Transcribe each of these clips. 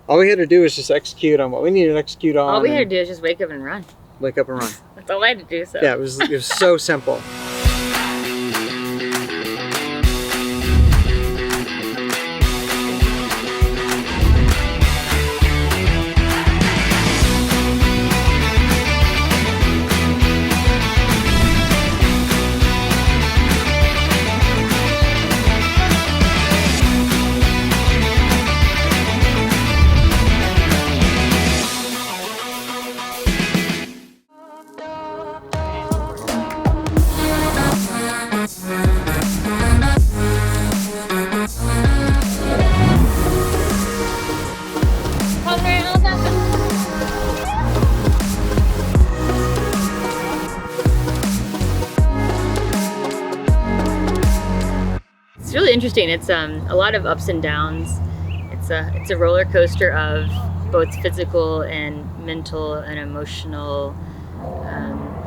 All we had to do was just execute on what we needed to execute on. All we had to do is just wake up and run. Wake up and run. That's all I had to do. So Yeah, it was so simple. it's really interesting. It's a lot of ups and downs. It's a roller coaster of both physical and mental and emotional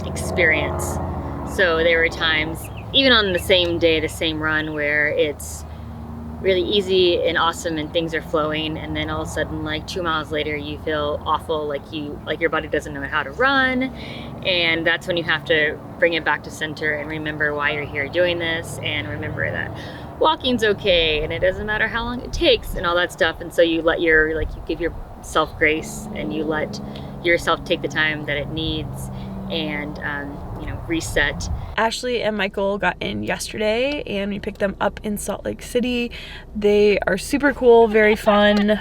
experience. So there were times, even on the same day, the same run, where it's really easy and awesome and things are flowing, and then all of a sudden, like 2 miles later, you feel awful, like your body doesn't know how to run, and that's when you have to bring it back to center and remember why you're here doing this, and remember that walking's okay, and it doesn't matter how long it takes, and all that stuff. And so you you give yourself grace, and you let yourself take the time that it needs, and reset. Ashley and Michael got in yesterday and we picked them up in Salt Lake City. They are super cool, very fun,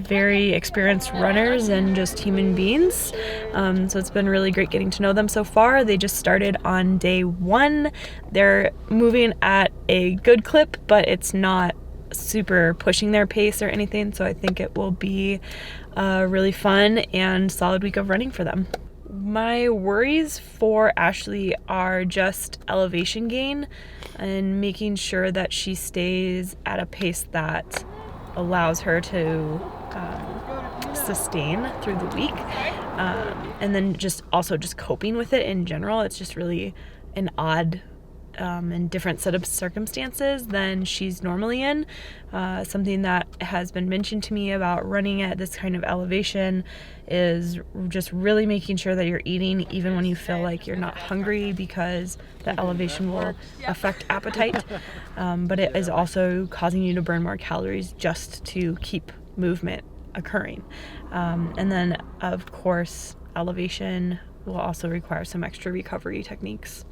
very experienced runners and just human beings. So it's been really great getting to know them so far. They just started on day 1. They're moving at a good clip, but it's not super pushing their pace or anything. So I think it will be a really fun and solid week of running for them. My worries for Ashley are just elevation gain and making sure that she stays at a pace that allows her to sustain through the week. And then just coping with it in general. It's just really an odd and different set of circumstances than she's normally in. Something that has been mentioned to me about running at this kind of elevation is just really making sure that you're eating even when you feel like you're not hungry, because the elevation will affect appetite. But it is also causing you to burn more calories just to keep movement occurring. And then, of course, elevation will also require some extra recovery techniques.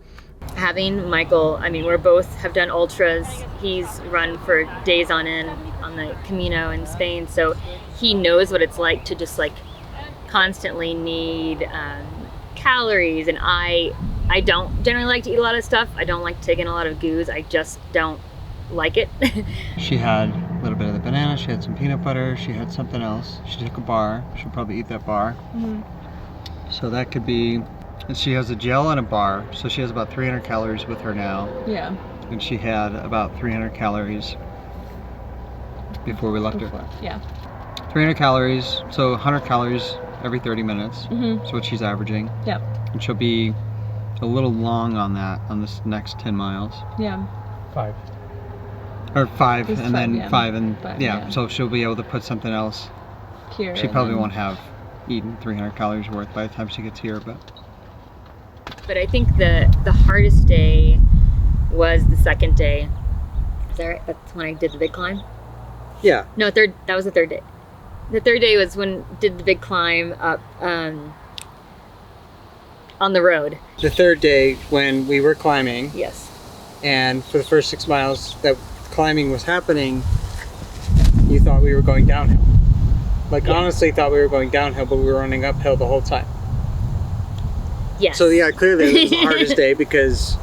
Having Michael, we both have done ultras. He's run for days on end on the Camino in Spain, so he knows what it's like to just constantly need calories. And I don't generally like to eat a lot of stuff. I don't like to take in a lot of goos. I just don't like it. She had a little bit of the banana, she had some peanut butter, she had something else. She took a bar. She'll probably eat that bar. Mm-hmm. So that could be. And she has a gel and a bar, so she has about 300 calories with her now. Yeah. And she had about 300 calories before we left her. Yeah. 300 calories, so 100 calories every 30 minutes. Mm-hmm. That's what she's averaging. Yep. And she'll be a little long on that, on this next 10 miles. Yeah. 5. Or 5, and then yeah. 5, and Five, yeah, so she'll be able to put something else. Here. She probably won't have eaten 300 calories worth by the time she gets here, But I think the hardest day was the second day. Is that right? That's when I did the big climb? yeah. No, that was the third day. The third day was when I did the big climb up on the road. The third day when we were climbing, Yes. and for the first 6 miles that climbing was happening, you thought we were going downhill. Yeah. Honestly thought we were going downhill, but we were running uphill the whole time. Yes. So yeah, clearly it was the hardest day because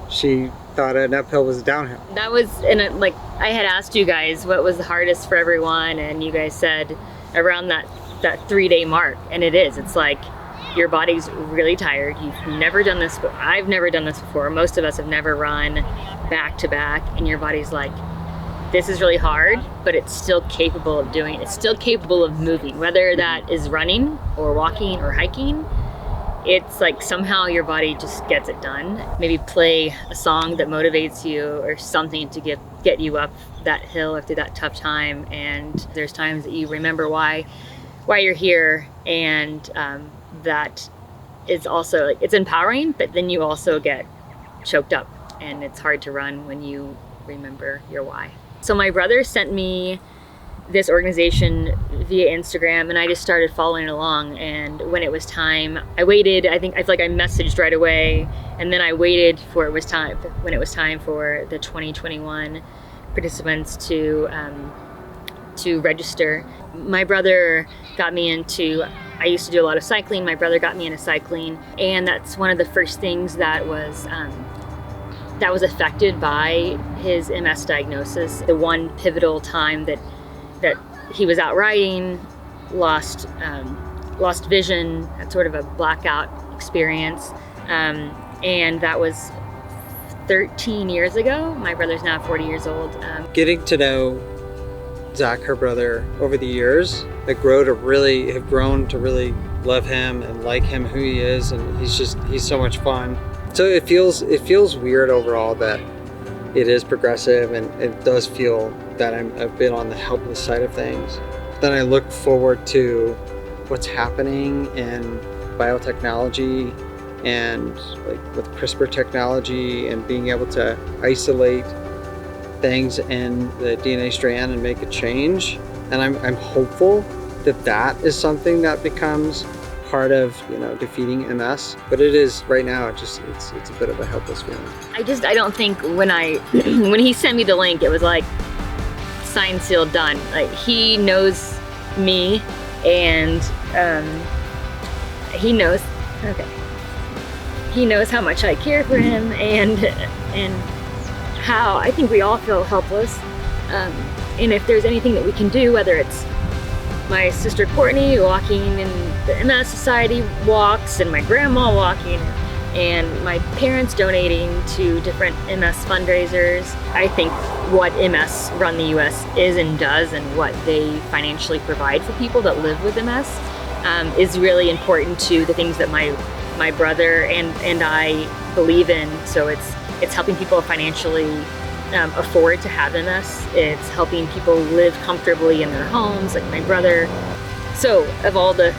she thought an uphill was a downhill. That was, I had asked you guys what was the hardest for everyone, and you guys said around that 3-day mark, and it is. It's like your body's really tired. You've never done this, but I've never done this before. Most of us have never run back to back, and your body's like, this is really hard, but it's still capable of doing it. It's still capable of moving, whether that is running or walking or hiking. it's like somehow your body just gets it done. Maybe play a song that motivates you or something to get you up that hill or through that tough time. And there's times that you remember why you're here, and that is also, like, it's empowering, but then you also get choked up, and it's hard to run when you remember your why. So my brother sent me this organization via Instagram, and I just started following along. And when it was time, I waited. I feel like I messaged right away, and then I waited for when it was time for the 2021 participants to register. My brother got me into, I used to do a lot of cycling. My brother got me into cycling, and that's one of the first things that was affected by his MS diagnosis. The one pivotal time that he was out riding, lost vision, had sort of a blackout experience, and that was 13 years ago. My brother's now 40 years old. Getting to know Zach, her brother, over the years, have grown to really love him and like him, who he is, and he's so much fun. So it feels weird overall that it is progressive, and it does feel that I've been on the helpless side of things. Then I look forward to what's happening in biotechnology and like with CRISPR technology and being able to isolate things in the DNA strand and make a change. And I'm hopeful that is something that becomes part of, defeating MS. But it is right now, it's a bit of a helpless feeling. I don't think when he sent me the link, it was like signed, sealed, done. Like, he knows me, and he knows how much I care for him, and how I think we all feel helpless. And if there's anything that we can do, whether it's my sister Courtney walking in the MS Society walks, and my grandma walking, and my parents donating to different MS fundraisers. I think what MS Run the US is and does, and what they financially provide for people that live with MS, is really important to the things that my brother and I believe in. So it's helping people financially afford to have MS. It's helping people live comfortably in their homes, like my brother. So of all the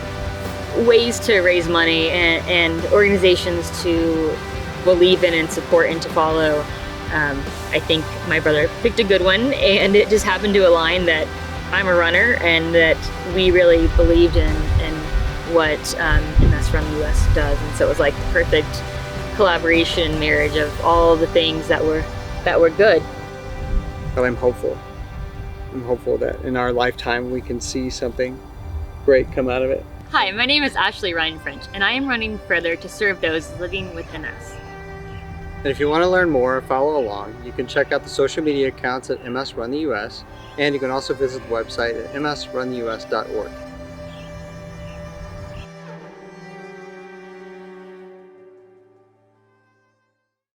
ways to raise money and organizations to believe in and support and to follow, I think my brother picked a good one, and it just happened to align that I'm a runner and that we really believed in what MS Run the US does. And so it was like the perfect collaboration, marriage of all the things that were good. But I'm hopeful. I'm hopeful that in our lifetime we can see something great come out of it. Hi, my name is Ashley Ryan French, and I am running further to serve those living with MS. And if you want to learn more or follow along, you can check out the social media accounts at MS Run the US, and you can also visit the website at msruntheus.org.